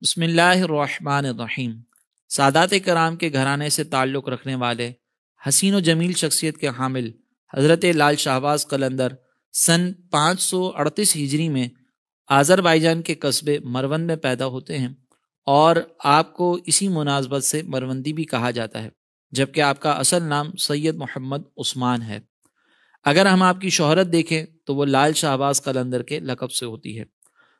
بسم اللہ الرحمن الرحیم۔ سادات کرام کے گھرانے سے تعلق رکھنے والے حسین و جمیل شخصیت کے حامل حضرت لال شہباز قلندر سن 538 ہجری میں آذربائیجان کے قصبے مروند میں پیدا ہوتے ہیں، اور آپ کو اسی مناسبت سے مروندی بھی کہا جاتا ہے، جبکہ آپ کا اصل نام سید محمد عثمان ہے۔ اگر ہم آپ کی شہرت دیکھیں تو وہ لال شہباز قلندر کے لقب سے ہوتی ہے۔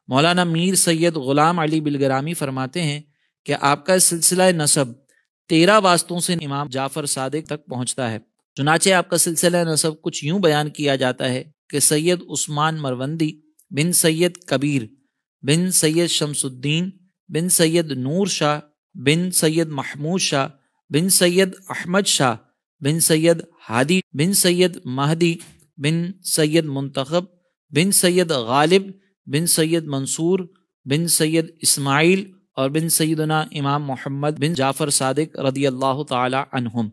مولانا میر سید غلام علی بلگرامی فرماتے ہیں کہ آپ کا سلسلہ نسب 13 واسطوں سے امام جعفر صادق تک پہنچتا ہے۔ چنانچہ آپ کا سلسلہ نسب کچھ یوں بیان کیا جاتا ہے کہ سید عثمان مروندی بن سید کبیر بن سید شمس الدین بن سید نور شاہ بن سید محمود شاہ بن سید احمد شاہ بن سید ہادی بن سید مہدی بن سید منتخب بن سید غالب بن سید منصور بن سید اسماعیل اور بن سیدنا امام محمد بن جعفر صادق رضی اللہ تعالی عنہم۔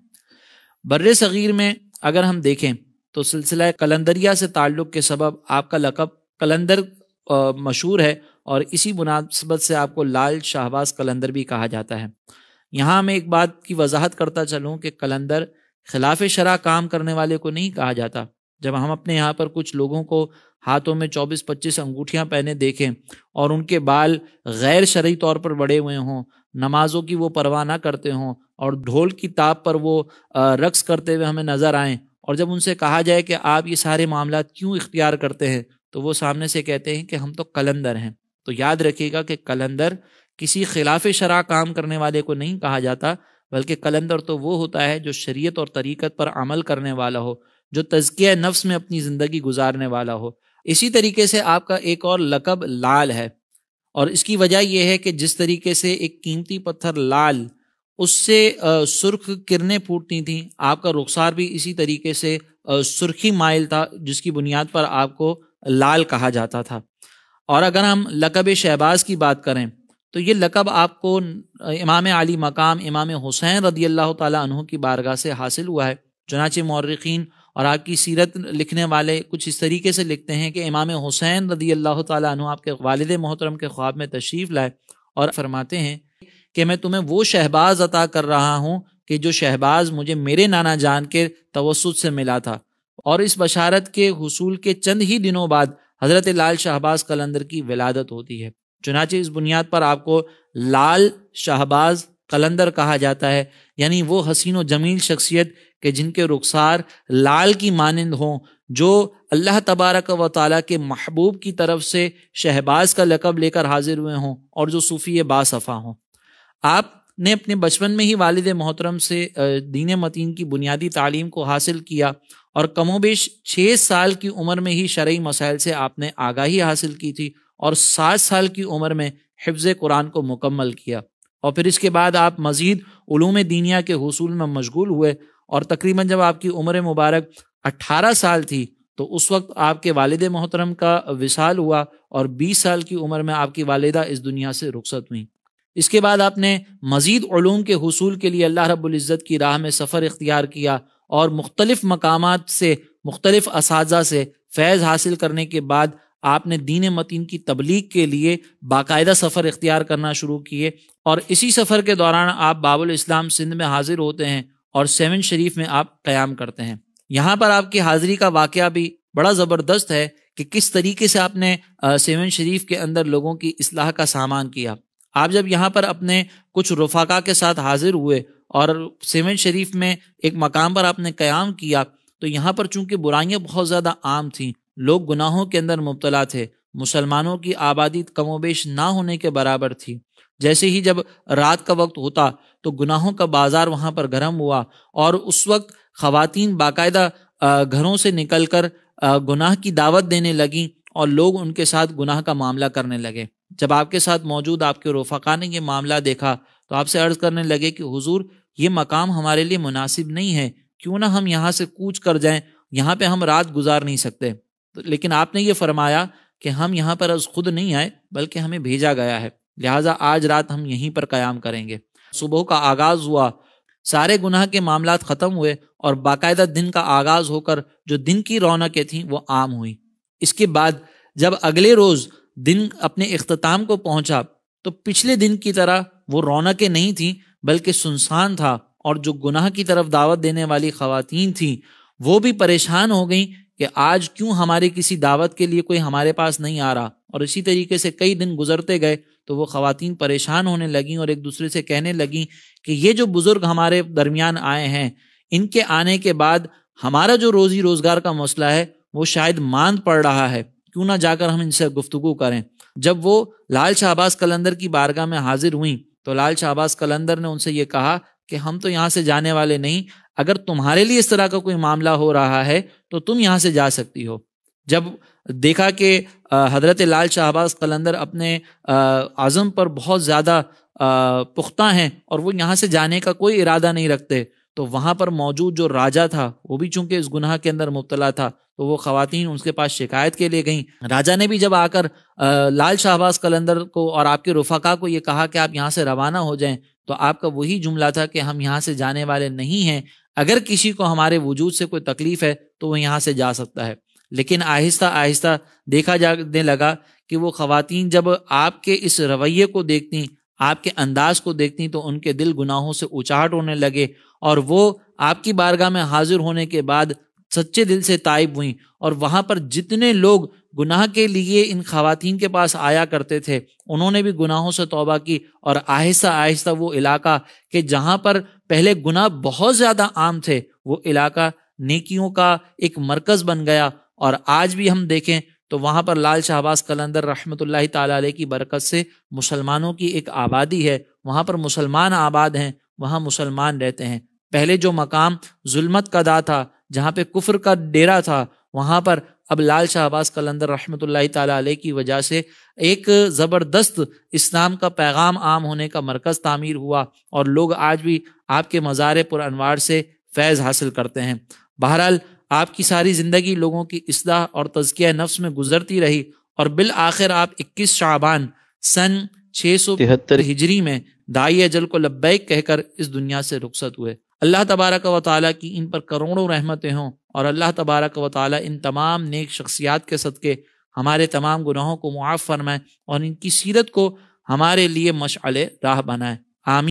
بر صغیر میں اگر ہم دیکھیں تو سلسلہ قلندریہ سے تعلق کے سبب آپ کا لقب قلندر مشہور ہے، اور اسی مناسبت سے آپ کو لال شہباز قلندر بھی کہا جاتا ہے۔ یہاں میں ایک بات کی وضاحت کرتا چلوں کہ قلندر خلاف شرع کام کرنے والے کو نہیں کہا جاتا۔ جب ہم اپنے یہاں پر کچھ لوگوں کو ہاتھوں میں 24-25 انگوٹھیاں پہنے دیکھیں اور ان کے بال غیر شرعی طور پر بڑے ہوئے ہوں، نمازوں کی وہ پرواہ نہ کرتے ہوں، اور ڈھول کی تاب پر وہ رقص کرتے ہوئے ہمیں نظر آئیں، اور جب ان سے کہا جائے کہ آپ یہ سارے معاملات کیوں اختیار کرتے ہیں تو وہ سامنے سے کہتے ہیں کہ ہم تو قلندر ہیں۔ تو یاد رکھیے گا کہ قلندر کسی خلاف شرع کام کرنے والے کو نہیں کہا جاتا، بلکہ قلندر تو وہ ہوتا ہے جو شریعت اور طریقت پر عمل کرنے والا ہو، جو تزکیہ نفس میں اپنی زندگی گزارنے والا ہو۔ اسی طریقے سے آپ کا ایک اور لقب لال ہے، اور اس کی وجہ یہ ہے کہ جس طریقے سے ایک قیمتی پتھر لال اس سے سرخ کرنیں پھوٹتی تھیں، آپ کا رخسار بھی اسی طریقے سے سرخی مائل تھا، جس کی بنیاد پر آپ کو لال کہا جاتا تھا۔ اور اگر ہم لقب شہباز کی بات کریں تو یہ لقب آپ کو امام علی مقام امام حسین رضی اللہ تعالیٰ عنہ کی بارگاہ سے حاصل ہوا ہے۔ چنانچہ مورخین اور آپ کی سیرت لکھنے والے کچھ اس طریقے سے لکھتے ہیں کہ امام حسین رضی اللہ تعالیٰ عنہ آپ کے والد محترم کے خواب میں تشریف لائے اور فرماتے ہیں کہ میں تمہیں وہ شہباز عطا کر رہا ہوں کہ جو شہباز مجھے میرے نانا جان کے توسط سے ملا تھا۔ اور اس بشارت کے حصول کے چند ہی دنوں بعد حضرت لال شہباز قلندر کی ولادت ہوتی ہے۔ چنانچہ اس بنیاد پر آپ کو لال شہباز قلندر کہا جاتا ہے، یعنی وہ حسین و جمیل شخصیت کہ جن کے رخسار لال کی مانند ہوں، جو اللہ تبارک و تعالیٰ کے محبوب کی طرف سے شہباز کا لقب لے کر حاضر ہوئے ہوں، اور جو صوفی باصفا ہوں۔ آپ نے اپنے بچپن میں ہی والد محترم سے دین متین کی بنیادی تعلیم کو حاصل کیا، اور کم و بیش 6 سال کی عمر میں ہی شرعی مسائل سے آپ نے آگاہی حاصل کی تھی، اور 7 سال کی عمر میں حفظ قرآن کو مکمل کیا، اور پھر اس کے بعد آپ مزید علوم دینیہ کے حصول میں مشغول ہوئے، اور تقریباً جب آپ کی عمر مبارک 18 سال تھی تو اس وقت آپ کے والد محترم کا وصال ہوا، اور 20 سال کی عمر میں آپ کی والدہ اس دنیا سے رخصت ہوئیں۔ اس کے بعد آپ نے مزید علوم کے حصول کے لیے اللہ رب العزت کی راہ میں سفر اختیار کیا، اور مختلف مقامات سے مختلف اساتذہ سے فیض حاصل کرنے کے بعد آپ نے دین متین کی تبلیغ کے لیے باقاعدہ سفر اختیار کرنا شروع کیے، اور اسی سفر کے دوران آپ باب الاسلام سندھ میں حاضر ہوتے ہیں، اور 7 شریف میں آپ قیام کرتے ہیں۔ یہاں پر آپ کی حاضری کا واقعہ بھی بڑا زبردست ہے کہ کس طریقے سے آپ نے 7 شریف کے اندر لوگوں کی اصلاح کا سامان کیا۔ آپ جب یہاں پر اپنے کچھ رفقا کے ساتھ حاضر ہوئے اور 7 شریف میں ایک مقام پر آپ نے قیام کیا، تو یہاں پر چونکہ برائیاں بہت زیادہ عام تھیں، لوگ گناہوں کے اندر مبتلا تھے، مسلمانوں کی آبادی کم و بیش نہ ہونے کے برابر تھی۔ جیسے ہی جب رات کا وقت ہوتا تو گناہوں کا بازار وہاں پر گرم ہوا، اور اس وقت خواتین باقاعدہ گھروں سے نکل کر گناہ کی دعوت دینے لگیں، اور لوگ ان کے ساتھ گناہ کا معاملہ کرنے لگے۔ جب آپ کے ساتھ موجود آپ کے رفقا نے یہ معاملہ دیکھا تو آپ سے عرض کرنے لگے کہ حضور یہ مقام ہمارے لیے مناسب نہیں ہے، کیوں نہ ہم یہاں سے کوچ کر جائیں، یہاں پہ ہم رات گزار نہیں سکتے۔ لیکن آپ نے یہ فرمایا کہ ہم یہاں پر از خود نہیں آئے بلکہ ہمیں بھیجا گیا ہے، لہٰذا آج رات ہم یہیں پر قیام کریں گے۔ صبح کا آغاز ہوا، سارے گناہ کے معاملات ختم ہوئے، اور باقاعدہ دن کا آغاز ہو کر جو دن کی رونقیں تھیں وہ عام ہوئی۔ اس کے بعد جب اگلے روز دن اپنے اختتام کو پہنچا تو پچھلے دن کی طرح وہ رونقیں نہیں تھیں بلکہ سنسان تھا، اور جو گناہ کی طرف دعوت دینے والی خواتین تھیں وہ بھی پریشان ہو گئیں کہ آج کیوں ہماری کسی دعوت کے لیے کوئی ہمارے پاس نہیں آ رہا۔ اور اسی طریقے سے کئی دن گزرتے گئے تو وہ خواتین پریشان ہونے لگیں اور ایک دوسرے سے کہنے لگیں کہ یہ جو بزرگ ہمارے درمیان آئے ہیں، ان کے آنے کے بعد ہمارا جو روزی روزگار کا مسئلہ ہے وہ شاید ماند پڑ رہا ہے، کیوں نہ جا کر ہم ان سے گفتگو کریں۔ جب وہ لال شہباز قلندر کی بارگاہ میں حاضر ہوئیں تو لال شہباز قلندر نے ان سے یہ کہا کہ ہم تو یہاں سے جانے والے نہیں، اگر تمہارے لیے اس طرح کا کوئی معاملہ ہو رہا ہے تو تم یہاں سے جا سکتی ہو۔ جب دیکھا کہ حضرت لال شہباز قلندر اپنے عزم پر بہت زیادہ پختہ ہیں اور وہ یہاں سے جانے کا کوئی ارادہ نہیں رکھتے، تو وہاں پر موجود جو راجا تھا وہ بھی چونکہ اس گناہ کے اندر مبتلا تھا، تو وہ خواتین ان کے پاس شکایت کے لیے گئیں۔ راجا نے بھی جب آ کر لال شہباز قلندر کو اور آپ کے رفقا کو یہ کہا کہ آپ یہاں سے روانہ ہو جائیں، تو آپ کا وہی جملہ تھا کہ ہم یہاں سے جانے والے نہیں ہیں، اگر کسی کو ہمارے وجود سے کوئی تکلیف ہے تو وہ یہاں سے جا سکتا ہے۔ لیکن آہستہ آہستہ دیکھا جانے لگا کہ وہ خواتین جب آپ کے اس رویے کو دیکھتی، آپ کے انداز کو دیکھتی، تو ان کے دل گناہوں سے اچاٹ ہونے لگے، اور وہ آپ کی بارگاہ میں حاضر ہونے کے بعد سچے دل سے تائب ہوئیں، اور وہاں پر جتنے لوگ گناہ کے لیے ان خواتین کے پاس آیا کرتے تھے انہوں نے بھی گناہوں سے توبہ کی، اور آہستہ آہستہ وہ علاقہ کہ جہاں پر پہلے گناہ بہت زیادہ عام تھے، وہ علاقہ نیکیوں کا ایک مرکز بن گیا۔ اور آج بھی ہم دیکھیں تو وہاں پر لال شہباز قلندر رحمۃ اللہ تعالی علیہ کی برکت سے مسلمانوں کی ایک آبادی ہے، وہاں پر مسلمان آباد ہیں، وہاں مسلمان رہتے ہیں۔ پہلے جو مقام ظلمت کا دا تھا، جہاں پہ کفر کا ڈیرا تھا، وہاں پر اب لال شہباز قلندر رحمۃ اللہ تعالی علیہ کی وجہ سے ایک زبردست اسلام کا پیغام عام ہونے کا مرکز تعمیر ہوا، اور لوگ آج بھی آپ کے مزار پر انوار سے فیض حاصل کرتے ہیں۔ بہرحال آپ کی ساری زندگی لوگوں کی اصلاح اور تزکیہ نفس میں گزرتی رہی، اور بالآخر آپ 21 شعبان سن 673 ہجری میں داعی اجل کو لبیک کہہ کر اس دنیا سے رخصت ہوئے۔ اللہ تبارک و تعالیٰ کی ان پر کروڑوں رحمتیں ہوں، اور اللہ تبارک و تعالیٰ ان تمام نیک شخصیات کے صدقے ہمارے تمام گناہوں کو معاف فرمائے اور ان کی سیرت کو ہمارے لیے مشعل راہ بنائے۔ آمین۔